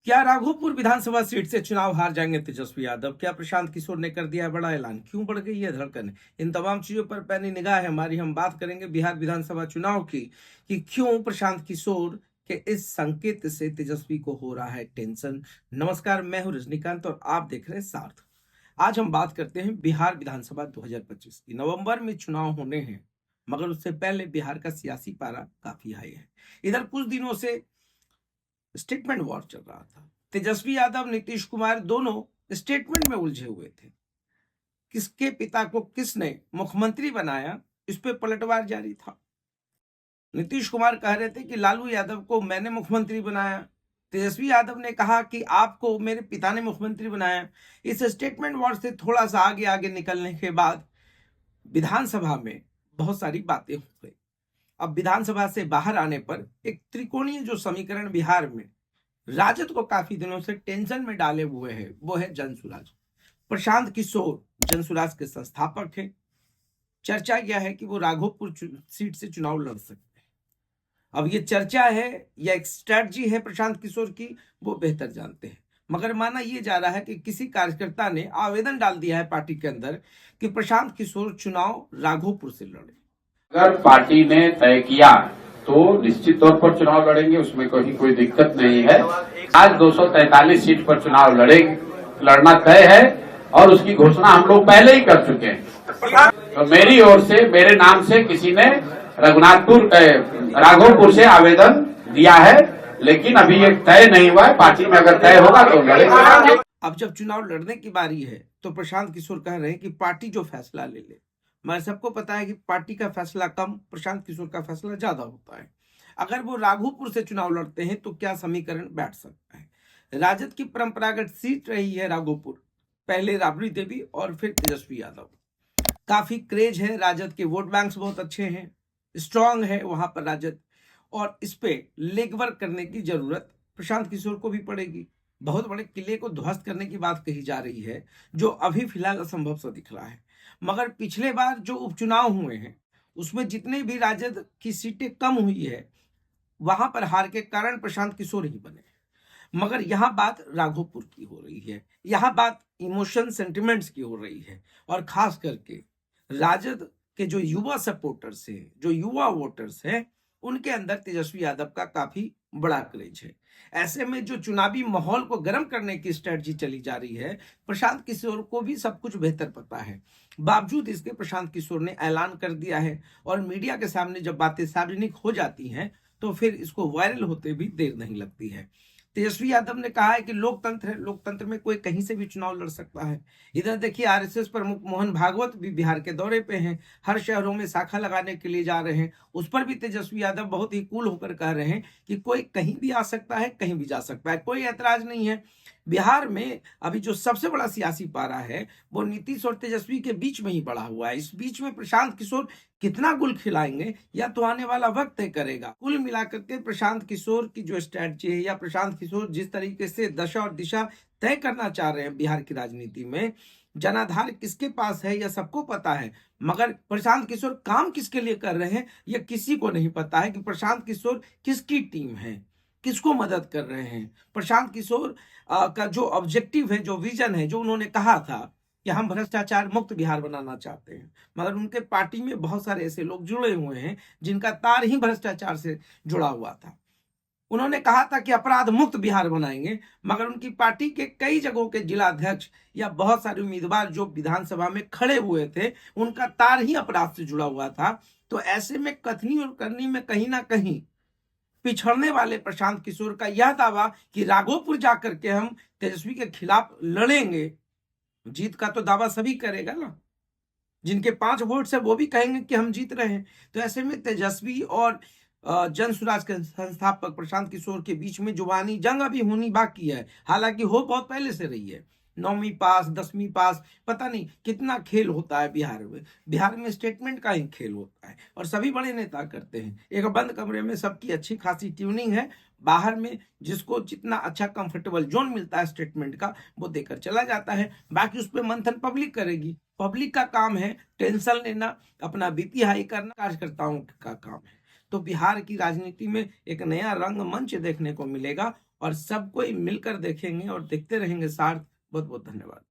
क्या राघोपुर विधानसभा सीट से चुनाव हार जाएंगे तेजस्वी यादव? क्या प्रशांत किशोर ने कर दिया बड़ा ऐलान? क्यों बढ़ गई है धड़कन? इन तमाम चीजों पर पैनी निगाह है हमारी। हम बात करेंगे बिहार विधानसभा चुनाव की कि क्यों प्रशांत किशोर के इस संकेत से तेजस्वी को हो रहा है टेंशन। नमस्कार, मैं हूं रजनीकांत और आप देख रहे हैं सार्थ। आज हम बात करते हैं बिहार विधानसभा 2025 की। नवंबर में चुनाव होने हैं, मगर उससे पहले बिहार का सियासी पारा काफी हाई है। इधर कुछ दिनों से स्टेटमेंट वॉर चल रहा था। तेजस्वी यादव, नीतीश कुमार दोनों स्टेटमेंट में उलझे हुए थे। किसके पिता को किसने मुख्यमंत्री बनाया, इस पे पलटवार जारी था। नीतीश कुमार कह रहे थे कि लालू यादव को मैंने मुख्यमंत्री बनाया। तेजस्वी यादव ने कहा कि आपको मेरे पिता ने मुख्यमंत्री बनाया। इस स्टेटमेंट वॉर से थोड़ा सा आगे आगे निकलने के बाद विधानसभा में बहुत सारी बातें हो गई। अब विधानसभा से बाहर आने पर एक त्रिकोणीय जो समीकरण बिहार में राजद को काफी दिनों से टेंशन में डाले हुए है, वो है जनसुराज। प्रशांत किशोर जनसुराज के संस्थापक हैं। चर्चा यह है कि वो राघोपुर सीट से चुनाव लड़ सकते हैं। अब ये चर्चा है या एक स्ट्रेटजी है प्रशांत किशोर की, वो बेहतर जानते हैं। मगर माना यह जा रहा है कि किसी कार्यकर्ता ने आवेदन डाल दिया है पार्टी के अंदर कि प्रशांत किशोर चुनाव राघोपुर से लड़े। अगर पार्टी ने तय किया तो निश्चित तौर पर चुनाव लड़ेंगे, उसमें कोई दिक्कत नहीं है। आज 243 सीट पर चुनाव लड़ना तय है और उसकी घोषणा हम लोग पहले ही कर चुके हैं। तो मेरी ओर से, मेरे नाम से किसी ने राघोपुर से आवेदन दिया है, लेकिन अभी ये तय नहीं हुआ है। पार्टी में अगर तय होगा तो लड़ेंगे। अब जब चुनाव लड़ने की बारी है तो प्रशांत किशोर कह रहे हैं कि पार्टी जो फैसला ले ले। मगर सबको पता है कि पार्टी का फैसला कम, प्रशांत किशोर का फैसला ज्यादा होता है। अगर वो राघोपुर से चुनाव लड़ते हैं तो क्या समीकरण बैठ सकता है? राजद की परंपरागत सीट रही है राघोपुर, पहले राबड़ी देवी और फिर तेजस्वी यादव। काफी क्रेज है, राजद के वोट बैंक्स बहुत अच्छे हैं, स्ट्रांग है वहां पर राजद, और इस पे लेगवर्क करने की जरूरत प्रशांत किशोर को भी पड़ेगी। बहुत बड़े किले को ध्वस्त करने की बात कही जा रही है, जो अभी फिलहाल असंभव सा दिख रहा है। मगर पिछले बार जो उपचुनाव हुए हैं उसमें जितने भी राजद की सीटें कम हुई है, वहां पर हार के कारण प्रशांत किशोर ही बने। मगर यहाँ बात राघोपुर की हो रही है, यहाँ बात इमोशन सेंटिमेंट्स की हो रही है, और खास करके राजद के जो युवा सपोर्टर्स हैं, जो युवा वोटर्स हैं, उनके अंदर तेजस्वी यादव का काफी बड़ा क्रेज है। ऐसे में जो चुनावी माहौल को गर्म करने की स्ट्रेटजी चली जा रही है, प्रशांत किशोर को भी सब कुछ बेहतर पता है। बावजूद इसके प्रशांत किशोर ने ऐलान कर दिया है, और मीडिया के सामने जब बातें सार्वजनिक हो जाती हैं तो फिर इसको वायरल होते भी देर नहीं लगती है। तेजस्वी यादव ने कहा है कि लोकतंत्र है, लोकतंत्र में कोई कहीं से भी चुनाव लड़ सकता है। इधर देखिए, आरएसएस प्रमुख मोहन भागवत भी बिहार के दौरे पे हैं, हर शहरों में शाखा लगाने के लिए जा रहे हैं। उस पर भी तेजस्वी यादव बहुत ही कूल होकर कह रहे हैं कि कोई कहीं भी आ सकता है, कहीं भी जा सकता है, कोई ऐतराज नहीं है। बिहार में अभी जो सबसे बड़ा सियासी पारा है वो नीतीश और तेजस्वी के बीच में ही बढ़ा हुआ है। इस बीच में प्रशांत किशोर कितना गुल खिलाएंगे या तो आने वाला वक्त तय करेगा। कुल मिलाकर के प्रशांत किशोर की जो स्ट्रैटेजी है, या प्रशांत किशोर जिस तरीके से दशा और दिशा तय करना चाह रहे हैं बिहार की राजनीति में, जनाधार किसके पास है यह सबको पता है। मगर प्रशांत किशोर काम किसके लिए कर रहे हैं यह किसी को नहीं पता है कि प्रशांत किशोर किसकी टीम है, किसको मदद कर रहे हैं। प्रशांत किशोर का जो ऑब्जेक्टिव है, जो विजन है, जो उन्होंने कहा था कि हम भ्रष्टाचार मुक्त बिहार बनाना चाहते हैं, मगर उनके पार्टी में बहुत सारे ऐसे लोग जुड़े हुए हैं जिनका तार ही भ्रष्टाचार से जुड़ा हुआ था। उन्होंने कहा था कि अपराध मुक्त बिहार बनाएंगे, मगर उनकी पार्टी के कई जगहों के जिला अध्यक्ष या बहुत सारे उम्मीदवार जो विधानसभा में खड़े हुए थे, उनका तार ही अपराध से जुड़ा हुआ था। तो ऐसे में कथनी और करनी में कहीं ना कहीं पिछड़ने वाले प्रशांत किशोर का यह दावा कि राघोपुर जाकर के हम तेजस्वी के खिलाफ लड़ेंगे, जीत का तो दावा सभी करेगा ना। जिनके 5 वोट है वो भी कहेंगे कि हम जीत रहे हैं। तो ऐसे में तेजस्वी और जनसुराज के संस्थापक प्रशांत किशोर के बीच में जुबानी जंग अभी होनी बाकी है। हालांकि हो बहुत पहले से रही है, 9वीं पास, 10वीं पास, पता नहीं कितना खेल होता है बिहार में। बिहार में स्टेटमेंट का ही खेल होता है और सभी बड़े नेता करते हैं। एक बंद कमरे में सबकी अच्छी खासी ट्यूनिंग है, बाहर में जिसको जितना अच्छा कंफर्टेबल जोन मिलता है स्टेटमेंट का, वो देकर चला जाता है। बाकी उस पर मंथन पब्लिक करेगी। पब्लिक का काम है टेंशन लेना, अपना बीपी हाई करना कार्यकर्ताओं का काम है। तो बिहार की राजनीति में एक नया रंग मंच देखने को मिलेगा, और सब कोई मिलकर देखेंगे और देखते रहेंगे सार्थ। बहुत बहुत धन्यवाद।